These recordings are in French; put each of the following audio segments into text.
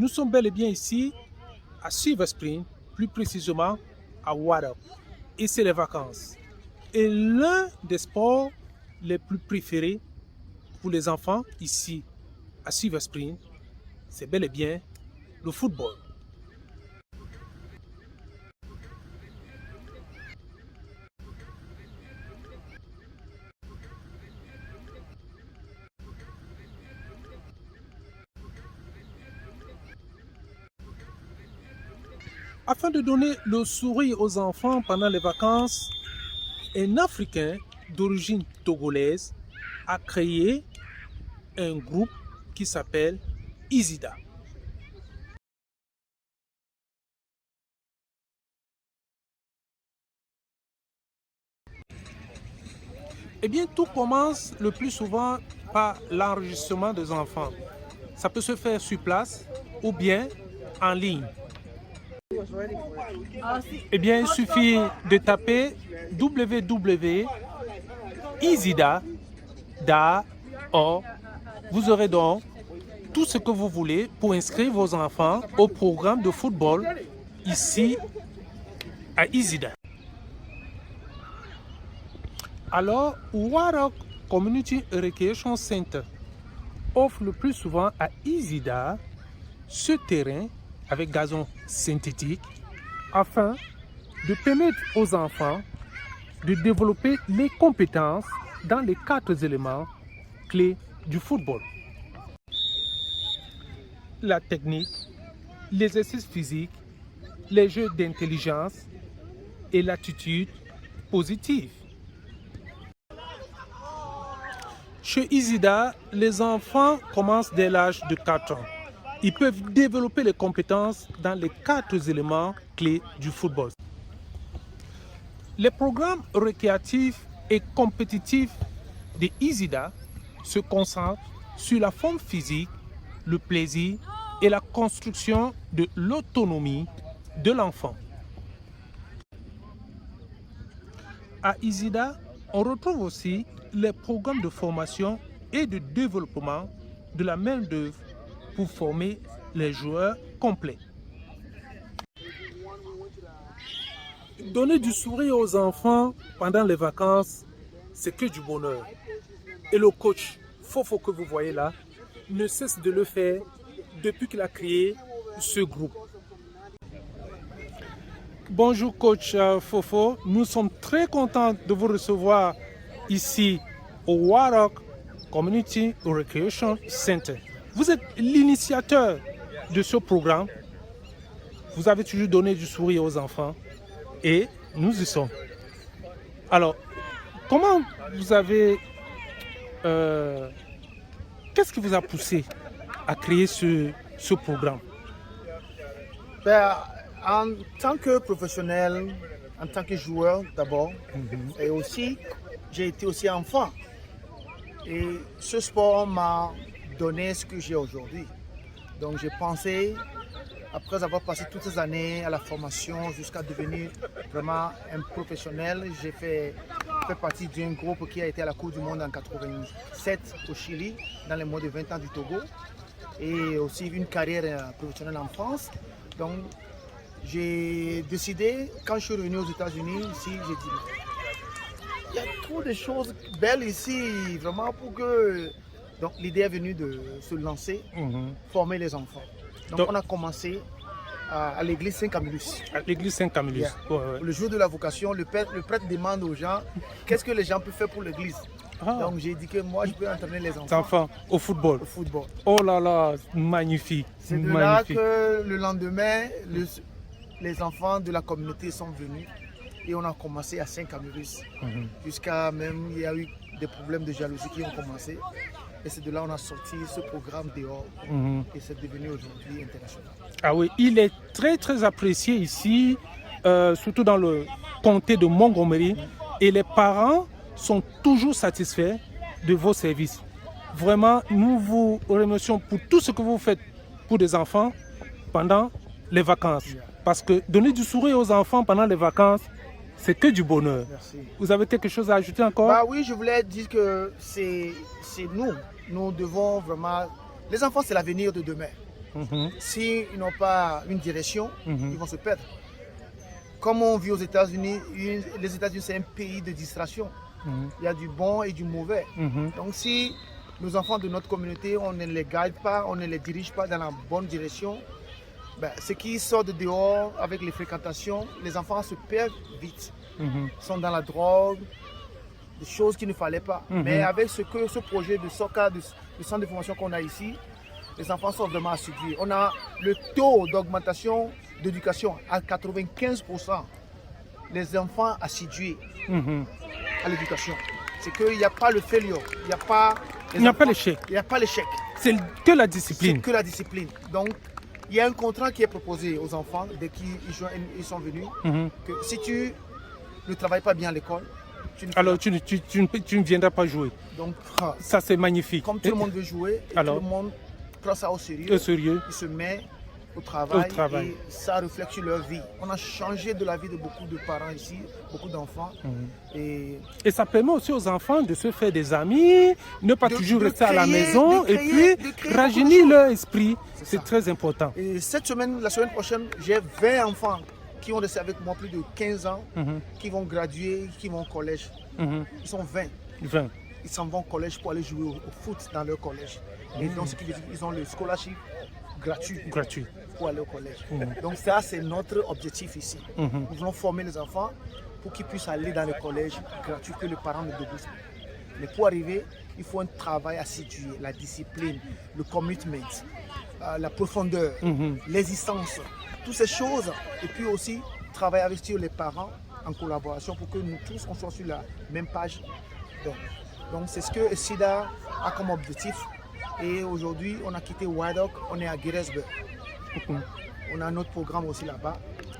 Nous sommes bel et bien ici à Silver Spring, plus précisément à Wadok. Et c'est les vacances. Et l'un des sports les plus préférés pour les enfants ici à Silver Spring, c'est bel et bien le football. Afin de donner le sourire aux enfants pendant les vacances, un Africain d'origine togolaise a créé un groupe qui s'appelle Izida. Eh bien, tout commence le plus souvent par l'enregistrement des enfants. Ça peut se faire sur place ou bien en ligne. Eh bien, il suffit de taper www.izida.org. Vous aurez donc tout ce que vous voulez pour inscrire vos enfants au programme de football ici à Izida. Alors, Wadok Community Recreation Center offre le plus souvent à Izida ce terrain avec gazon synthétique afin de permettre aux enfants de développer les compétences dans les 4 éléments clés du football. La technique, l'exercice physique, les jeux d'intelligence et l'attitude positive. Chez Izida, les enfants commencent dès l'âge de 4 ans. Ils peuvent développer les compétences dans les 4 éléments clés du football. Les programmes récréatifs et compétitifs de Izida se concentrent sur la forme physique, le plaisir et la construction de l'autonomie de l'enfant. À Izida, on retrouve aussi les programmes de formation et de développement de la main-d'œuvre pour former les joueurs complets. Donner du sourire aux enfants pendant les vacances, c'est que du bonheur. Et le coach Fofo que vous voyez là ne cesse de le faire depuis qu'il a créé ce groupe. Bonjour coach Fofo, nous sommes très contents de vous recevoir ici au Wadok Community Recreation Center. Vous êtes l'initiateur de ce programme. Vous avez toujours donné du sourire aux enfants et nous y sommes. Alors, comment vous avez... qu'est-ce qui vous a poussé à créer ce programme? En tant que professionnel, en tant que joueur d'abord, et aussi, j'ai été aussi enfant. Et ce sport m'a donné ce que j'ai aujourd'hui. Donc j'ai pensé, après avoir passé toutes ces années à la formation jusqu'à devenir vraiment un professionnel, j'ai fait partie d'un groupe qui a été à la Coupe du Monde en 87 au Chili, dans les moins de 20 ans du Togo, et aussi une carrière professionnelle en France. Donc j'ai décidé, quand je suis revenu aux États-Unis, ici, j'ai dit, il y a trop de choses belles ici, vraiment pour que... Donc l'idée est venue de se lancer, former les enfants. Donc on a commencé à l'église Saint-Camillus. À l'église Saint-Camillus. Yeah. Ouais. Le jour de la vocation, le prêtre demande aux gens qu'est-ce que les gens peuvent faire pour l'église. Donc j'ai dit que moi je peux entraîner les enfants au football. Au football. Oh là là, magnifique. C'est de là que le lendemain, les enfants de la communauté sont venus et on a commencé à Saint-Camillus. Jusqu'à même, il y a eu des problèmes de jalousie qui ont commencé. Et c'est de là qu'on a sorti ce programme dehors et c'est devenu aujourd'hui international. Ah oui, il est très très apprécié ici, surtout dans le comté de Montgomery. Et les parents sont toujours satisfaits de vos services. Vraiment, nous vous remercions pour tout ce que vous faites pour des enfants pendant les vacances. Parce que donner du sourire aux enfants pendant les vacances, c'est que du bonheur. Merci. Vous avez quelque chose à ajouter encore? Bah oui, je voulais dire que c'est nous. Nous devons vraiment... Les enfants, c'est l'avenir de demain. S'ils n'ont pas une direction, ils vont se perdre. Comme on vit aux États-Unis, les États-Unis c'est un pays de distraction. Il y a du bon et du mauvais. Donc si nos enfants de notre communauté, on ne les guide pas, on ne les dirige pas dans la bonne direction, ben, ce qui sort de dehors avec les fréquentations, les enfants se perdent vite. Ils sont dans la drogue, des choses qu'il ne fallait pas. Mais avec ce projet de soccer, de centre de formation qu'on a ici, les enfants sont vraiment assidus. On a le taux d'augmentation d'éducation à 95%. Les enfants assidus à l'éducation. C'est qu'il n'y a pas le failure, il n'y a pas l'échec. Il n'y a pas l'échec. C'est que la discipline. C'est que la discipline. Donc, il y a un contrat qui est proposé aux enfants dès qu'ils sont venus, que si tu ne travailles pas bien à l'école, tu ne viendras pas jouer. Donc, ça c'est magnifique. Comme tout le monde veut jouer, et tout le monde prend ça au sérieux. Il se met au travail et ça reflète sur leur vie. On a changé de la vie de beaucoup de parents ici, beaucoup d'enfants. Et ça permet aussi aux enfants de se faire des amis, ne pas toujours rester à la maison et puis rajeunir leur esprit. C'est très important. Et la semaine prochaine, j'ai 20 enfants qui ont resté avec moi plus de 15 ans, qui vont graduer, qui vont au collège. Ils sont 20. Ils s'en vont au collège pour aller jouer au foot dans leur collège. Et donc, ce qui veut dire qu'ils ont le scholarship gratuit pour aller au collège. Donc ça, c'est notre objectif ici. Nous voulons former les enfants pour qu'ils puissent aller dans le collège gratuit, que les parents ne déboursent pas. Mais pour arriver, il faut un travail assidu, la discipline, le commitment, la profondeur, l'existence, toutes ces choses. Et puis aussi, travailler avec les parents en collaboration pour que nous tous, on soit sur la même page. Donc c'est ce que SIDA a comme objectif. Et aujourd'hui, on a quitté Wydok, on est à Gettysburg. On a notre programme aussi là-bas.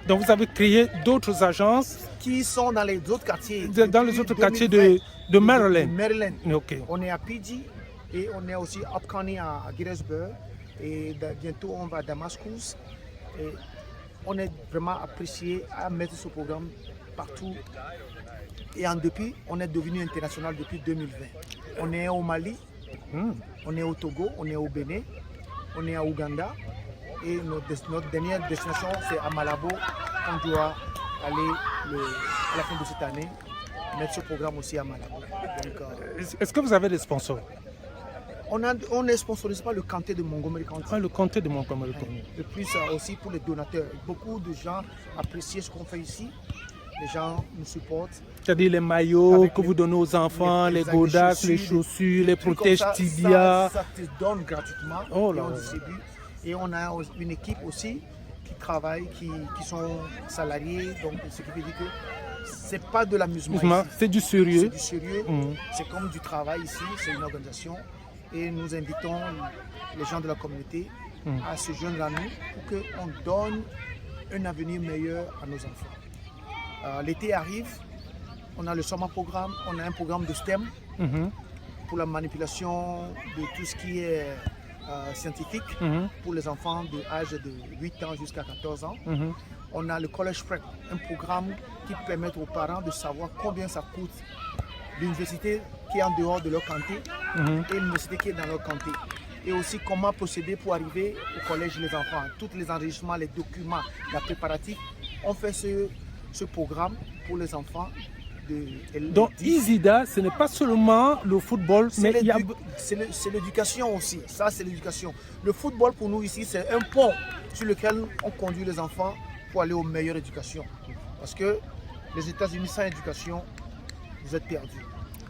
Donc vous avez créé d'autres agences qui sont dans les autres quartiers. Dans les autres quartiers de Maryland. Maryland. Okay. On est à PG et on est aussi à Upcounty à Gettysburg. Et bientôt, on va à Damascus. Et on est vraiment apprécié à mettre ce programme partout. Et depuis, on est devenu international depuis 2020. On est au Mali. On est au Togo, on est au Bénin, on est à Ouganda et notre dernière destination c'est à Malabo. On doit aller à la fin de cette année mettre ce programme aussi à Malabo. Est-ce que vous avez des sponsors? On est sponsorisé par le comté de Montgomery County. Le comté de Montgomery County. Et puis aussi pour les donateurs. Beaucoup de gens apprécient ce qu'on fait ici. Les gens nous supportent. C'est-à-dire les maillots que vous donnez aux enfants, les godasses, les chaussures, les protèges tibia. Ça te donne gratuitement et on distribue. Et on a une équipe aussi qui travaille, qui sont salariés. Donc ce qui veut dire que c'est pas de l'amusement. C'est du sérieux. C'est du sérieux. C'est comme du travail ici. C'est une organisation. Et nous invitons les gens de la communauté à se joindre à nous pour qu'on donne un avenir meilleur à nos enfants. L'été arrive, on a le summer programme, on a un programme de STEM pour la manipulation de tout ce qui est scientifique pour les enfants de l'âge de 8 ans jusqu'à 14 ans. On a le College Prep, un programme qui permet aux parents de savoir combien ça coûte l'université qui est en dehors de leur comté et l'université qui est dans leur comté. Et aussi comment procéder pour arriver au collège les enfants. Tous les enregistrements, les documents, la préparatif. On fait ce programme pour les enfants. Donc ISIDA, ce n'est pas seulement le football, mais il y a... C'est l'éducation aussi. Ça, c'est l'éducation. Le football pour nous ici, c'est un pont sur lequel on conduit les enfants pour aller aux meilleures éducations. Parce que les États-Unis sans éducation, vous êtes perdus.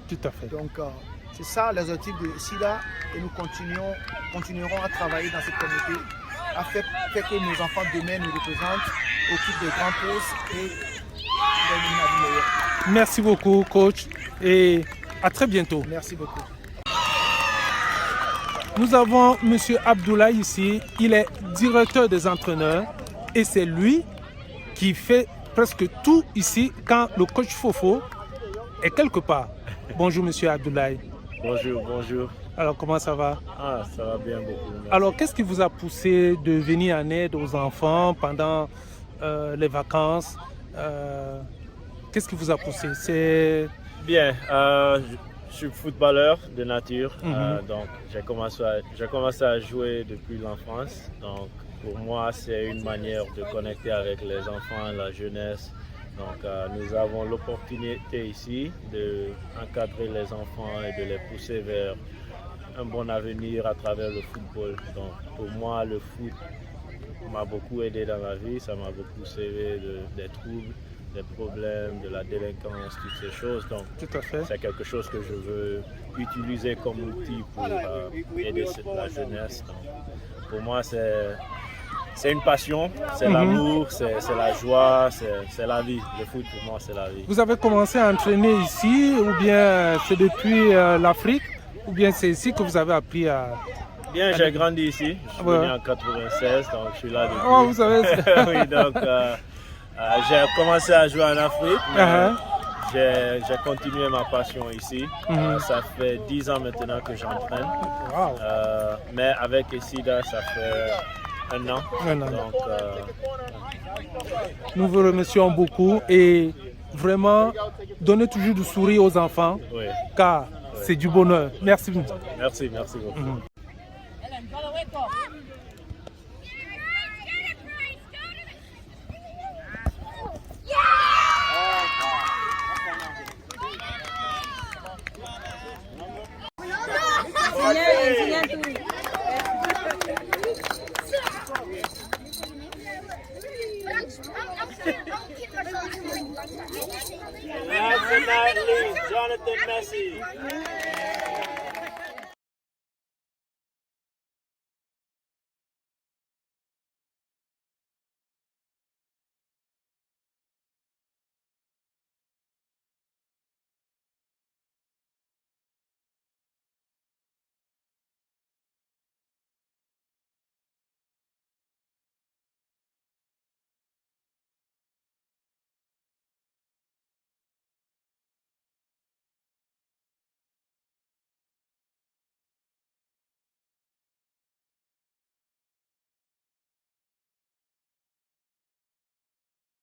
Tout à fait. Donc c'est ça les objectifs de SIDA et nous continuerons à travailler dans cette communauté à faire que nos enfants demain nous représentent, occupent de grands postes et donnent une vie meilleure. Merci beaucoup, coach, et à très bientôt. Merci beaucoup. Nous avons M. Abdoulaye ici. Il est directeur des entraîneurs et c'est lui qui fait presque tout ici quand le coach Fofo est quelque part. Bonjour, M. Abdoulaye. Bonjour, bonjour. Alors, comment ça va? Ça va bien beaucoup. Merci. Alors, qu'est-ce qui vous a poussé de venir en aide aux enfants pendant les vacances? Qu'est-ce qui vous a poussé? Bien, Je suis footballeur de nature, donc j'ai commencé à jouer depuis l'enfance. Donc pour moi, c'est une manière de connecter avec les enfants, la jeunesse. Donc nous avons l'opportunité ici d'encadrer les enfants et de les pousser vers un bon avenir à travers le football. Donc pour moi, le foot m'a beaucoup aidé dans ma vie, ça m'a beaucoup sauvé des troubles, des problèmes, de la délinquance, toutes ces choses. Donc Tout à fait. c'est quelque chose que je veux utiliser comme outil pour aider la jeunesse. Donc, pour moi, c'est une passion, c'est l'amour, c'est la joie, c'est la vie. Le foot, pour moi, c'est la vie. Vous avez commencé à entraîner ici ou bien c'est depuis l'Afrique ou bien c'est ici que vous avez appris à... Bien, j'ai grandi ici. Je suis venu en 96, donc je suis là depuis. Oh, vous savez. Oui, donc j'ai commencé à jouer en Afrique, mais j'ai continué ma passion ici. Ça fait 10 ans maintenant que j'entraîne. Wow. Mais avec Essida, ça fait un an. Donc, nous vous remercions beaucoup et vraiment donnez toujours du sourire aux enfants oui. car c'est du bonheur. Merci. Merci beaucoup. Enseña tú. Jonathan Messi.